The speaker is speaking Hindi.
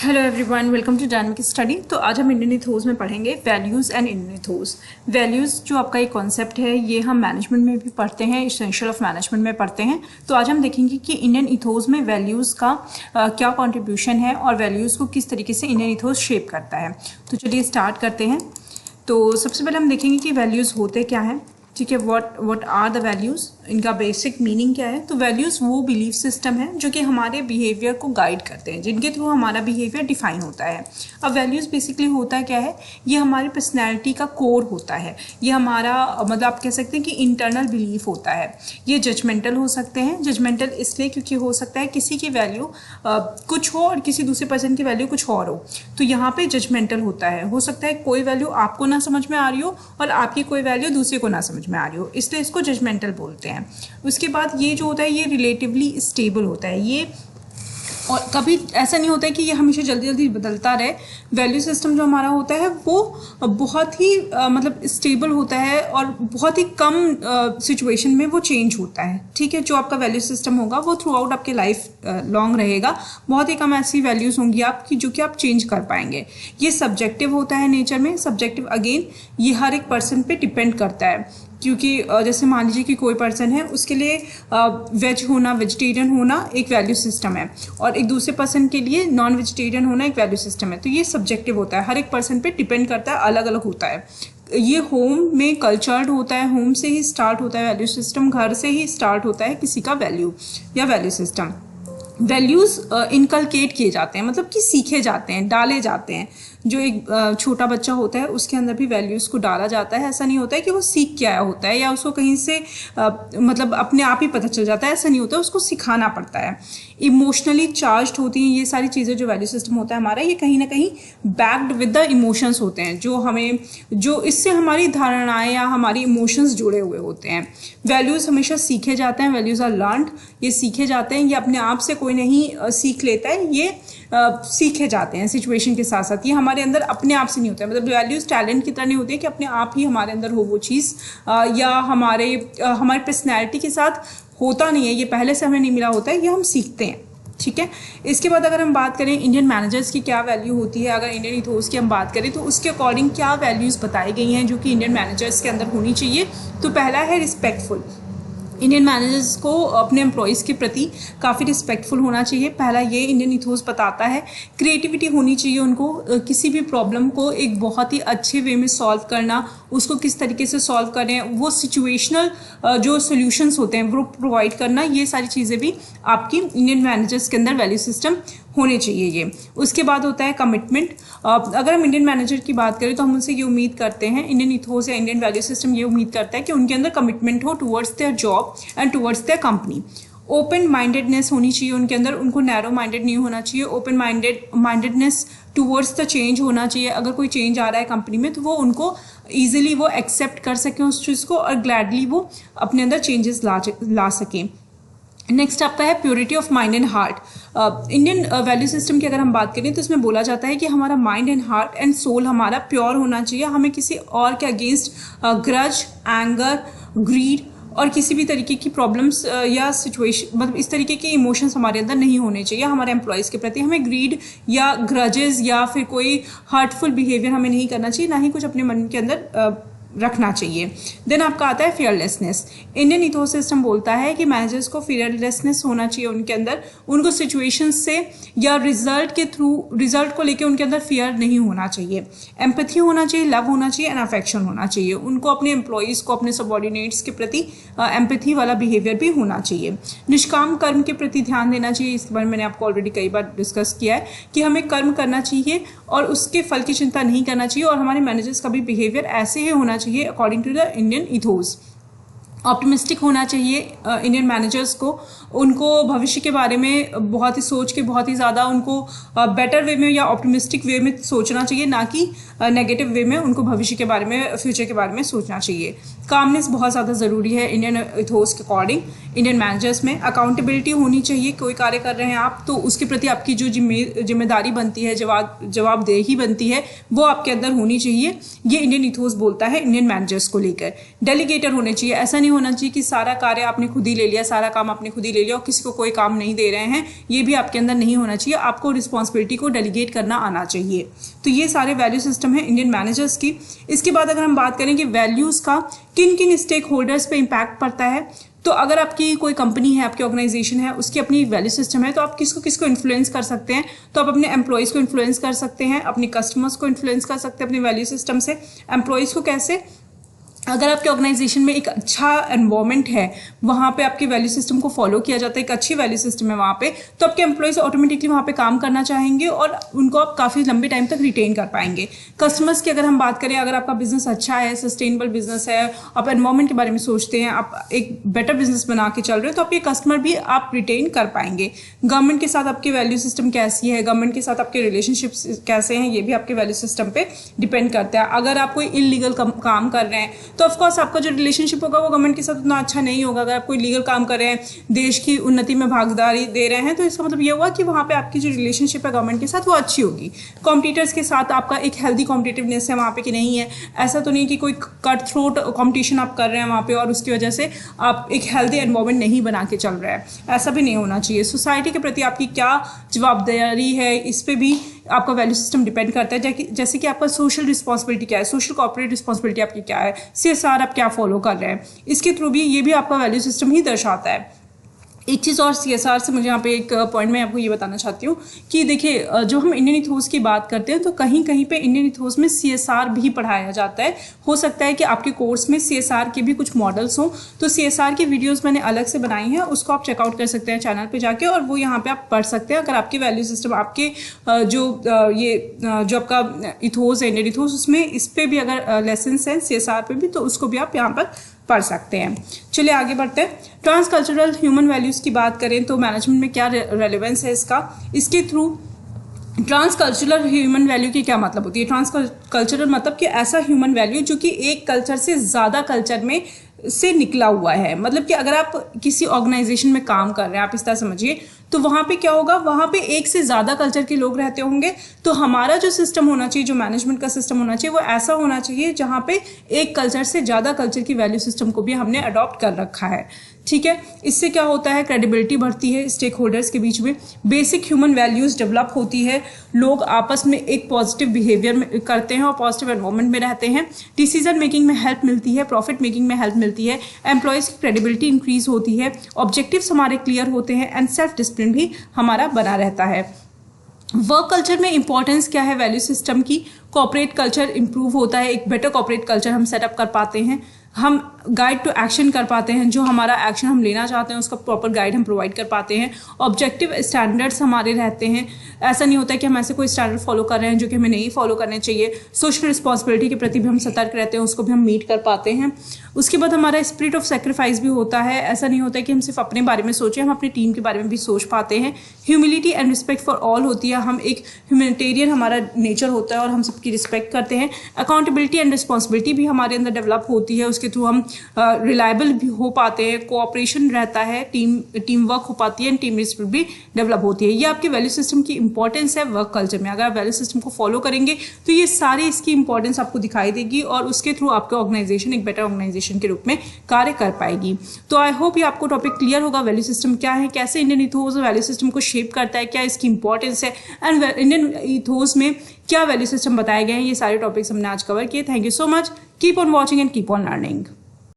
Hello everyone, welcome to dynamic study. तो आज हम इंडियन इथोस में पढ़ेंगे values and Indian ethos. Values जो आपका एक कॉन्सेप्ट है, ये हम मैनेजमेंट में भी पढ़ते हैं, एसेंशियल ऑफ मैनेजमेंट में पढ़ते हैं। तो आज हम देखेंगे कि इंडियन इथोस में वैल्यूज़ का क्या कंट्रीब्यूशन है और वैल्यूज़ को किस तरीके से इंडियन इथोस शेप करता है। तो चलिए स्टार्ट करते हैं। तो सबसे पहले हम देखेंगे कि वैल्यूज़ होते क्या हैं। ठीक है, व्हाट आर द वैल्यूज़, इनका बेसिक मीनिंग क्या है। तो वैल्यूज़ वो बिलीफ सिस्टम है जो कि हमारे बिहेवियर को गाइड करते हैं, जिनके थ्रू हमारा बिहेवियर डिफाइन होता है। अब वैल्यूज़ बेसिकली होता क्या है, ये हमारी पर्सनैलिटी का कोर होता है। ये हमारा मतलब आप कह सकते हैं कि इंटरनल बिलीफ होता है। ये जजमेंटल हो सकते हैं। जजमेंटल इसलिए क्योंकि हो सकता है किसी की वैल्यू कुछ हो और किसी दूसरे पर्सन की वैल्यू कुछ और हो, तो यहाँ पे जजमेंटल होता है। हो सकता है कोई वैल्यू आपको ना समझ में आ रही हो और आपकी कोई वैल्यू दूसरे को ना समझ में आ रही हो, इसलिए इसको जजमेंटल बोलते हैं। उसके बाद ये जो होता है ये रिलेटिवली स्टेबल होता है। ये और कभी ऐसा नहीं होता है कि ये हमेशा जल्दी जल्दी बदलता रहे। वैल्यू सिस्टम जो हमारा होता है वो बहुत ही मतलब स्टेबल होता है और बहुत ही कम सिचुएशन में वो चेंज होता है। ठीक है, जो आपका वैल्यू सिस्टम होगा वो थ्रू आउट आपके लाइफ लॉन्ग रहेगा। बहुत ही कम ऐसी वैल्यूज़ होंगी आपकी जो कि आप चेंज कर पाएंगे। ये सब्जेक्टिव होता है नेचर में। सब्जेक्टिव अगेन ये हर एक पर्सन पे डिपेंड करता है, क्योंकि जैसे मान लीजिए कि कोई पर्सन है, उसके लिए वेज होना, वेजिटेरियन होना एक वैल्यू सिस्टम है और एक दूसरे पर्सन के लिए नॉन वेजिटेरियन होना एक वैल्यू सिस्टम है। तो ये सब्जेक्टिव होता है, हर एक पर्सन पे डिपेंड करता है, अलग अलग होता है। ये होम में कल्चर्ड होता है, होम से ही स्टार्ट होता है वैल्यू सिस्टम, घर से ही स्टार्ट होता है किसी का वैल्यू या वैल्यू सिस्टम। वैल्यूज़ इनकलकेट किए जाते हैं, मतलब कि सीखे जाते हैं, डाले जाते हैं। जो एक छोटा बच्चा होता है उसके अंदर भी वैल्यूज़ को डाला जाता है। ऐसा नहीं होता है कि वो सीख के आया होता है या उसको कहीं से मतलब अपने आप ही पता चल जाता है, ऐसा नहीं होता है, उसको सिखाना पड़ता है। इमोशनली चार्ज्ड होती हैं ये सारी चीज़ें। जो वैल्यू सिस्टम होता है हमारा, ये कहीं ना कहीं बैक्ड विद द इमोशंस होते हैं, जो इससे हमारी धारणाएं या हमारी इमोशंस जुड़े हुए होते हैं। वैल्यूज़ हमेशा सीखे जाते हैं। वैल्यूज़ आर लर्नड, ये सीखे जाते हैं। ये अपने आप से कोई नहीं सीख लेता है, ये सीखे जाते हैं सिचुएशन के साथ साथ। ये हमारे अंदर अपने आप से नहीं होता है। मतलब वैल्यूज़ टैलेंट की तरह नहीं होती है कि अपने आप ही हमारे अंदर हो वो चीज़, या हमारी पर्सनैलिटी के साथ होता नहीं है। ये पहले से हमें नहीं मिला होता है, ये हम सीखते हैं। ठीक है, इसके बाद अगर हम बात करें इंडियन मैनेजर्स की क्या वैल्यू होती है, अगर इंडियन इथोस की हम बात करें तो उसके अकॉर्डिंग क्या वैल्यूज़ बताई गई हैं जो कि इंडियन मैनेजर्स के अंदर होनी चाहिए। तो पहला है रिस्पेक्टफुल। इंडियन मैनेजर्स को अपने एम्प्लॉयज़ के प्रति काफ़ी रिस्पेक्टफुल होना चाहिए। पहला ये इंडियन इथोस बताता है। क्रिएटिविटी होनी चाहिए उनको, किसी भी प्रॉब्लम को एक बहुत ही अच्छे वे में सॉल्व करना, उसको किस तरीके से सॉल्व करें, वो सिचुएशनल जो सोल्यूशंस होते हैं वो प्रोवाइड करना, ये सारी चीज़ें भी आपकी इंडियन मैनेजर्स के अंदर वैल्यू सिस्टम होने चाहिए ये। उसके बाद होता है कमिटमेंट। अगर हम इंडियन मैनेजर की बात करें तो हम उनसे ये उम्मीद करते हैं, इंडियन इथोस या इंडियन वैल्यू सिस्टम ये उम्मीद करता है कि उनके अंदर कमिटमेंट हो towards their job and towards their company. Open mindedness होनी चाहिए उनके अंदर, उनको नैरो माइंडेड नहीं होना चाहिए। Open mindedness towards the change होना चाहिए। अगर कोई चेंज आ रहा है कंपनी में तो वो उनको ईजिली वो एक्सेप्ट कर सकें उस चीज़ को और ग्लैडली वो अपने अंदर चेंजेस ला सकें। नेक्स्ट आपका है purity of mind and heart. Indian value system की अगर हम बात करें तो इसमें बोला जाता है कि हमारा mind and heart and soul हमारा प्योर होना चाहिए। हमें किसी और के अगेंस्ट ग्रज, एंगर, ग्रीड और किसी भी तरीके की प्रॉब्लम्स या सिचुएशन, मतलब इस तरीके के इमोशंस हमारे अंदर नहीं होने चाहिए। हमारे एम्प्लॉयज़ के प्रति हमें ग्रीड या ग्रजेस या फिर कोई हर्टफुल बिहेवियर हमें नहीं करना चाहिए, ना ही कुछ अपने मन के अंदर रखना चाहिए। देन आपका आता है फियरलेसनेस। इंडियन इथोस सिस्टम बोलता है कि मैनेजर्स को फियरलेसनेस होना चाहिए उनके अंदर। उनको सिचुएशंस से या रिजल्ट को लेके उनके अंदर फियर नहीं होना चाहिए। एम्पैथी होना चाहिए, लव होना चाहिए एंड अफेक्शन होना चाहिए। उनको अपने एम्प्लॉयज़ को, अपने सबऑर्डिनेट्स के प्रति एम्पैथी वाला बिहेवियर भी होना चाहिए। निष्काम कर्म के प्रति ध्यान देना चाहिए। इस बारे में मैंने आपको ऑलरेडी कई बार डिस्कस किया है कि हमें कर्म करना चाहिए और उसके फल की चिंता नहीं करना चाहिए, और हमारे मैनेजर्स का भी बिहेवियर ऐसे ही होना चाहिए according to the Indian ethos. Optimistic होना चाहिए इंडियन मैनेजर्स को। उनको भविष्य के बारे में बहुत ही सोच के, बहुत ही ज़्यादा उनको बेटर वे में या ऑप्टिमिस्टिक वे में सोचना चाहिए, ना कि नेगेटिव वे में उनको भविष्य के बारे में, फ्यूचर के बारे में सोचना चाहिए। कामनेस बहुत ज़्यादा ज़रूरी है इंडियन इथोस के अकॉर्डिंग। इंडियन मैनेजर्स में अकाउंटेबिलिटी होनी चाहिए। कोई कार्य कर रहे हैं आप तो उसके प्रति आपकी जो जिम्मेदारी बनती है, जवाबदेही बनती है, वो आपके अंदर होनी चाहिए। ये इंडियन इथोस बोलता है इंडियन मैनेजर्स को लेकर। डेलीगेटर होने चाहिए। ऐसा नहीं होना चाहिए कि सारा कार्य आपने खुद ही ले लिया, सारा काम आपने खुद ही ले लिया और किसी को कोई काम नहीं दे रहे हैं, ये भी आपके अंदर नहीं होना चाहिए। आपको रिस्पॉन्सिबिलिटी को डेलीगेट करना आना चाहिए। तो ये सारे वैल्यू सिस्टम है इंडियन मैनेजर्स की। इसके बाद अगर हम बात करें कि वैल्यूज़ का किन किन स्टेक होल्डर्स पे इम्पैक्ट पड़ता है, तो अगर आपकी कोई कंपनी है, आपकी ऑर्गेनाइजेशन है, उसकी अपनी वैल्यू सिस्टम है, तो आप किसको किसको इन्फ्लुएंस कर सकते हैं। तो आप अपने एम्प्लॉयज़ को इन्फ्लुएंस कर सकते हैं, अपने कस्टमर्स को इन्फ्लुएंस कर सकते हैं अपनी वैल्यू सिस्टम से। एम्प्लॉयज़ को कैसे, अगर आपके ऑर्गेनाइजेशन में एक अच्छा एनवायरनमेंट है, वहाँ पे आपके वैल्यू सिस्टम को फॉलो किया जाता है, एक अच्छी वैल्यू सिस्टम है वहाँ पे, तो आपके एम्प्लॉयज़ ऑटोमेटिकली वहाँ पे काम करना चाहेंगे और उनको आप काफ़ी लंबे टाइम तक रिटेन कर पाएंगे। कस्टमर्स की अगर हम बात करें, अगर आपका बिजनेस अच्छा है, सस्टेनेबल बिजनेस है, आप एनवायरनमेंट के बारे में सोचते हैं, आप एक बेटर बिजनेस बना के चल रहे हो, तो आपके कस्टमर भी आप रिटेन कर पाएंगे। गवर्नमेंट के साथ आपकी वैल्यू सिस्टम कैसी है, गवर्नमेंट के साथ आपके रिलेशनशिप्स कैसे हैं, ये भी आपके वैल्यू सिस्टम पे डिपेंड करता है। अगर आप कोई इलीगल काम कर रहे हैं, तो ऑफकोर्स आपका जो रिलेशनशिप होगा वो गवर्नमेंट के साथ उतना अच्छा नहीं होगा। अगर आप कोई लीगल काम कर रहे हैं, देश की उन्नति में भागीदारी दे रहे हैं, तो इसका मतलब ये हुआ कि वहाँ पे आपकी जो रिलेशनशिप है गवर्नमेंट के साथ वो अच्छी होगी। कॉम्पिटिटर्स के साथ आपका एक हेल्दी कॉम्पिटिटिवनेस है वहाँ पे कि नहीं है। ऐसा तो नहीं कि कोई कट थ्रोट कॉम्पिटिशन आप कर रहे हैं वहाँ पे और उसकी वजह से आप एक हेल्दी एनवायरनमेंट नहीं बना के चल रहे हैं, ऐसा भी नहीं होना चाहिए। सोसाइटी के प्रति आपकी क्या जवाबदारी है, इस पर भी आपका वैल्यू सिस्टम डिपेंड करता है। जैसे कि आपका सोशल रिस्पॉन्सिबिलिटी क्या है, सोशल कॉर्पोरेट रिस्पॉन्सिबिलिटी आपकी क्या है, CSR आप क्या फॉलो कर रहे हैं, इसके थ्रू भी ये भी आपका वैल्यू सिस्टम ही दर्शाता है। एक चीज़ और CSR से मुझे यहाँ पे एक पॉइंट मैं आपको ये बताना चाहती हूँ कि देखिए, जो हम इंडियन इथोस की बात करते हैं, तो कहीं कहीं पे इंडियन इथोस में CSR भी पढ़ाया जाता है। हो सकता है कि आपके कोर्स में CSR के भी कुछ मॉडल्स हों, तो CSR की वीडियोस मैंने अलग से बनाई हैं, उसको आप चेकआउट कर सकते हैं चैनल पे जाके, और वो यहाँ पे आप पढ़ सकते हैं। अगर आपकी वैल्यू सिस्टम, आपके जो आपका इथोस है इंडियन इथोस, उसमें इस पर भी अगर लेसन्स हैं CSR पे भी, तो उसको भी आप यहाँ पर पढ़ सकते हैं। चलिए आगे बढ़ते हैं। ट्रांसकल्चरल ह्यूमन वैल्यूज़ की बात करें तो मैनेजमेंट में क्या रेलेवेंस है इसका, इसके थ्रू ट्रांसकल्चरल ह्यूमन वैल्यू की क्या मतलब होती है। ट्रांसकल्चरल मतलब कि ऐसा ह्यूमन वैल्यू जो कि एक कल्चर से ज़्यादा कल्चर में से निकला हुआ है। मतलब कि अगर आप किसी ऑर्गेनाइजेशन में काम कर रहे हैं, आप इस तरह समझिए, तो वहाँ पे क्या होगा, वहाँ पे एक से ज़्यादा कल्चर के लोग रहते होंगे। तो हमारा जो सिस्टम होना चाहिए, जो मैनेजमेंट का सिस्टम होना चाहिए, वो ऐसा होना चाहिए जहाँ पे एक कल्चर से ज़्यादा कल्चर की वैल्यू सिस्टम को भी हमने अडॉप्ट कर रखा है। ठीक है, इससे क्या होता है, क्रेडिबिलिटी बढ़ती है स्टेक होल्डर्स के बीच में, बेसिक ह्यूमन वैल्यूज़ डेवलप होती है, लोग आपस में एक पॉजिटिव बिहेवियर करते हैं और पॉजिटिव एनवायरनमेंट में रहते हैं, डिसीजन मेकिंग में हेल्प मिलती है, प्रॉफिट मेकिंग में हेल्प मिलती है, एम्प्लॉयज़ की क्रेडिबिलिटी इंक्रीज होती है, ऑब्जेक्टिव्स हमारे क्लियर होते हैं, एंड सेल्फ डिसिप्लिन भी हमारा बना रहता है। वर्क कल्चर में इंपॉर्टेंस क्या है वैल्यू सिस्टम की, कॉर्पोरेट कल्चर इंप्रूव होता है, एक बेटर कॉर्पोरेट कल्चर हम सेटअप कर पाते हैं, हम गाइड टू एक्शन कर पाते हैं, जो हमारा एक्शन हम लेना चाहते हैं उसका प्रॉपर गाइड हम प्रोवाइड कर पाते हैं, ऑब्जेक्टिव स्टैंडर्ड्स हमारे रहते हैं, ऐसा नहीं होता है कि हम ऐसे कोई स्टैंडर्ड फॉलो कर रहे हैं जो कि हमें नहीं फॉलो करने चाहिए, सोशल रिस्पॉन्सिबिलिटी के प्रति भी हम सतर्क रहते हैं, उसको भी हम मीट कर पाते हैं। उसके बाद हमारा स्पिरिट ऑफ सेक्रीफाइस भी होता है, ऐसा नहीं होता है कि हम सिर्फ अपने बारे में सोचें, हम अपनी टीम के बारे में भी सोच पाते हैं, humility and respect for all होती है, हम एक ह्यूमैनिटेरियन हमारा नेचर होता है और हम सबकी रिस्पेक्ट करते हैं, अकाउंटेबिलिटी एंड रिस्पॉन्सिबिलिटी भी हमारे अंदर डेवलप होती है, उसके थ्रू हम रिलायबल भी हो पाते हैं, कोऑपरेशन रहता है, टीम वर्क हो पाती है, एंड टीम रिस्पेक्ट भी डेवलप होती है। ये आपके वैल्यू सिस्टम की इंपॉर्टेंस है वर्क कल्चर में। अगर आप वैल्यू सिस्टम को फॉलो करेंगे तो ये सारी इसकी इंपॉर्टेंस आपको दिखाई देगी और उसके थ्रू आपका ऑर्गेनाइजेशन एक बेटर ऑर्गेनाइजेशन के रूप में कार्य कर पाएगी। तो आई होप ये आपको टॉपिक क्लियर होगा, वैल्यू सिस्टम क्या है, कैसे इंडियन इथोस वैल्यू सिस्टम को शेप करता है, क्या इसकी इंपॉर्टेंस है, एंड इंडियन इथोस में क्या वैल्यू सिस्टम बताए गए हैं। ये सारे टॉपिक्स हमने आज कवर किए। Thank you so much, keep on watching and keep on learning.